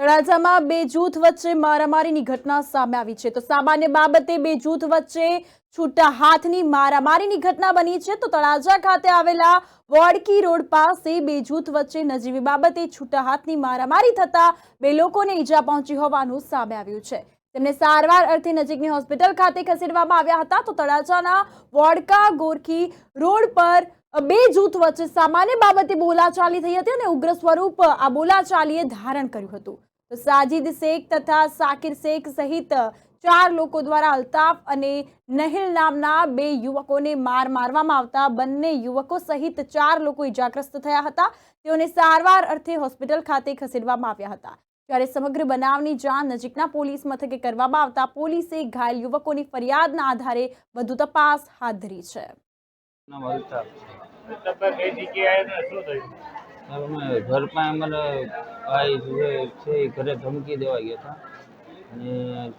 તળાજામાં બે જૂથ વચ્ચે મારામારીની ઘટના સામે આવી છે। તો સામાન્ય બાબતે બે જૂથ વચ્ચે છૂટા હાથની મારામારીની ઘટના બની છે। તો તળાજા ખાતે આવેલા વોડકી રોડ પાસે બે જૂથ વચ્ચે નજીવી બાબતે છૂટા હાથની મારામારી થતા બે લોકોને ઈજા પહોંચી હોવાનું સામે આવ્યું છે। તેમને સારવાર અર્થે નજીકની હોસ્પિટલ ખાતે ખસેડવામાં આવ્યા હતા। તો તળાજાના વોડકા ગોરખી રોડ પર બે જૂથ વચ્ચે સામાન્ય બાબતે બોલાચાલી થઈ હતી અને ઉગ્ર સ્વરૂપ આ બોલાચાલીએ ધારણ કર્યું હતું। તો સાजिद शेख तथा साकिर शेख सहित चार लोगों द्वारा अल्ताफ અને નહિલ નામના બે યુવકોને મારવામાં આવતા બંને યુવકો સહિત ચાર લોકો ઈજાગ્રસ્ત થયા હતા। તેઓને સારવાર અર્થે હોસ્પિટલ ખાતે ખસેડવામાં આવ્યા હતા। ત્યારે સમગ્ર બનાવની જાણ નજીકના પોલીસ મથકે કરવામાં આવતા પોલીસે ઘાયલ યુવકોની ફરિયાદના આધારે વધુ તપાસ હાથ ધરી છે। घर पर हमारे भाई છે ઘરે ધમકી દેવા ગયા હતા અને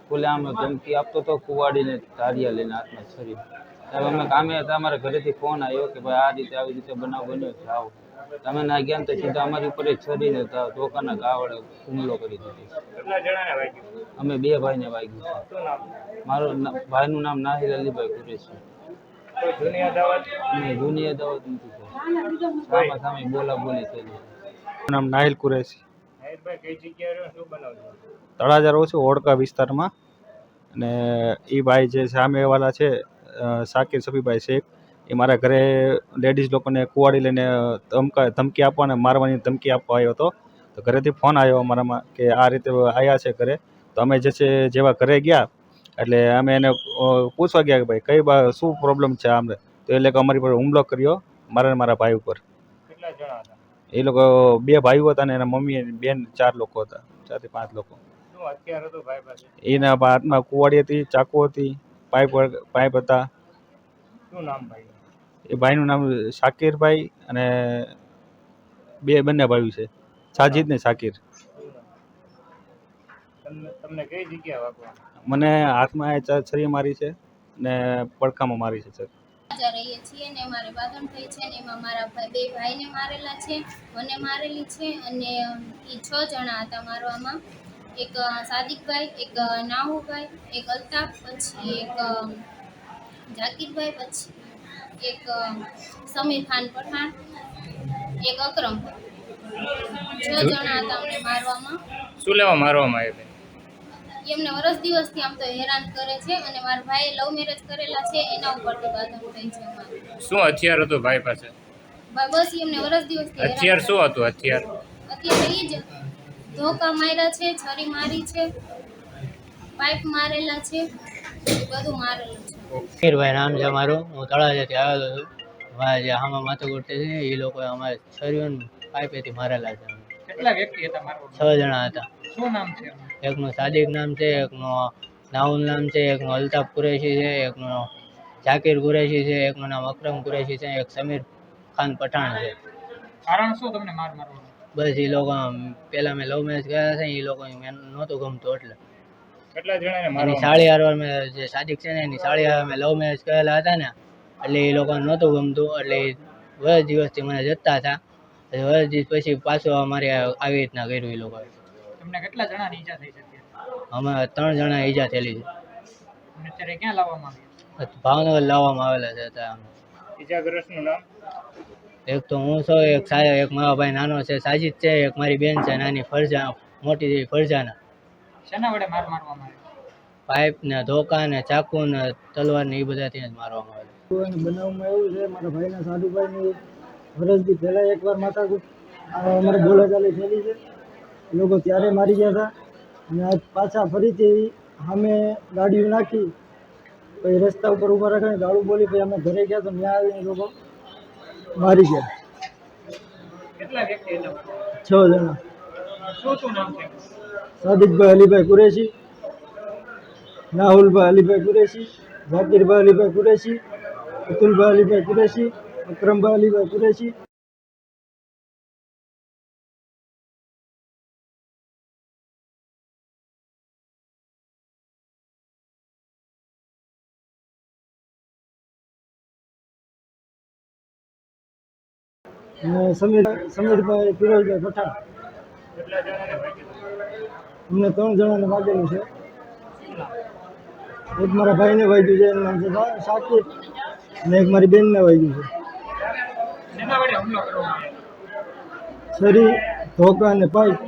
ખુલ્લામ ધમકી આપતો તો કુવાડીને ધારિયા લઈને હાથમાં છરી। અમે કામે હતા, અમારા ઘરેથી ફોન આવ્યો કે ભાઈ આ રીતે આવી રીતે બનાવ બન્યો છે, આવો। તમે ના ગયા તો સીધા અમારી ઉપર છરીને ધોકાના ઘા વડે હુમલો કરી દીધો। અમે બે ભાઈને વાગ્યું છે। મારું ભાઈનું નામ નાહિલ અલીભાઈ કુરેશી। જૂની અદાવત નથી સામા સામે બોલા બોલી થયેલી। નામ નાહિલ કુરેશી। તળાજા રહું છું ઓડકા વિસ્તારમાં અને એ ભાઈ જે સામેવાળા છે સાકિર સફીભાઈ શેખ, એ મારા ઘરે લેડીઝ લોકોને કુવાડી લઈને ધમકી આપવા અને મારવાની ધમકી આપવા આવ્યો હતો। તો ઘરેથી ફોન આવ્યો અમારામાં કે આ રીતે આવ્યા છે ઘરે। તો અમે જેવા ઘરે ગયા એટલે અમે એને પૂછવા ગયા કે ભાઈ કઈ શું પ્રોબ્લેમ છે આમને। તો એટલે કે અમારી પર હુમલો કર્યો મારા ભાઈ ઉપર। એ લોકો બે ભાઈઓ હતા ને એના મમ્મી બેન ચાર લોકો હતા, 4 થી 5 લોકો। એના હાથમાં કુવાડી હતી, ચાકુ હતી, પાઇપ હતા। એ ભાઈનું નામ શાકિરભાઈ અને બંને ભાઈઓ છે, સાजिद ને શાકિર। મને હાથમાં છરી મારી છે ને પડખામાં મારી છે સર। રહીએ છીએ ને મારે બાંધણ થઈ છે ને એમાં મારા બે ભાઈને મારેલા છે, મને મારેલી છે અને એ 6 જણા હતા મારવામાં। એક સાદિકભાઈ, એક નાહુભાઈ, એક અલ્તાફ, પછી એક જાકીરભાઈ, પછી એક સમીર ખાન પઠાણ, એક અકરમભાઈ। 6 જણા હતા અમને મારવામાં। શું લેવા મારવામાં આવ્યા? એમને વર્ષ દિવસથી આમ તો હેરાન કરે છે અને મારા ભાઈએ લવ મેરેજ કરેલા છે, એના ઉપરથી બાંધણ થઈ છે અમારે। શું હથિયાર હતું ભાઈ પાસે? બસ એમને વર્ષ દિવસથી હથિયાર શું હતું? હથિયાર અત્યારે એ જ ધોકા માર્યા છે, છરી મારી છે, પાઇપ મારેલા છે, બધું મારેલું છે। શાકિરભાઈ નામ છે મારું, હું તળાજાથી આવેલો છું। અમારે જે આમાં માથું કૂટે છે એ લોકો અમારે છરીઓ પાઇપેથી મારેલા છે। કેટલા વ્યક્તિ હતા મારવા? 6 જણા હતા। શું નામ છે? એકનું સાદિક નામ છે, એકનું નાઉલ નામ છે, એકનું અલ્તાફ કુરેશી છે, એકનું જાકીર કુરેશી છે, એકનું નામ અકરમ કુરેશી છે, એક સમીર ખાન પઠાણ છે। કારણ શું તમને મારવાનું? બસ એ લોકો પેલા મેં લવ મેરેજ કર્યા છે, એ લોકો નહોતું ગમતું એટલે। કેટલા જણાને એની મારવામાં? સાળી હારવાર મેં જે સાદિક છે ને એની સાળી હારવાર મેં લવ મેરેજ કરેલા હતા ને એટલે એ લોકોને નહોતું ગમતું એટલે વર્ષ દિવસથી મને જતા હતા। વર્ષ દિવસ પછી પાછું અમારે આવી રીતના કર્યું એ લોકોએ। તમને કેટલા જણાની ઈજા થઈ છે? અમે 3 જણા ઈજા થયેલી છે। અને અત્યારે ક્યાં લાવવામાં આવ્યા? ભાવનગર લાવવામાં આવેલા છે અત્યારે। ઈજાગ્રસ્તનું નામ? એક તો હું છું, એક મારો ભાઈ નાનો છે સાजिद છે, એક મારી બેન છે નાની ફરજા, મોટી જેવી ફરજાના। શેના વડે મારવામાં આવ્યા? પાઇપ ને ધોકા ને ચાકુ ને તલવાર ને એ બધાથી જ મારવામાં આવેલા। બનાવમાં એવું છે મારા ભાઈના સાધુભાઈની વર્ષથી પહેલાં એકવાર માથાકૂટ અમારે બોલાચાલી થયેલી છે। એ લોકો ત્યારે મારી ગયા હતા અને આજ પાછા ફરીથી સામે ગાડીઓ નાખી પછી રસ્તા ઉપર ઊભા રાખીને ગાળું બોલી પછી અમે ઘરે ગયા તો ત્યાં આવીને લોકો મારી ગયા। કેટલા વ્યક્તિ હતા? 6 જણા। શું નામ છે? સાદિકભાઈ અલીભાઈ કુરેશી, નાહુલભાઈ અલીભાઈ કુરેશી, જાકીરભાઈ અલીભાઈ કુરેશી, અતુલભાઈ અલીભાઈ કુરેશી, અકરમભાઈ અલીભાઈ કુરેશી। અને સમીરભાઈ ફિરોઝભાઈ પઠાણ। કેટલા જણાને વાગ્યું? અમને 3 જણાને વાગેલું છે. એક મારા ભાઈને વાગ્યું છે, એનું નામ છે સાકિબ, અને એક મારી બેનને વાગ્યું છે. શેના વડે હુમલો કરવામાં આવ્યો? છરી, ધોકા અને પાઇપ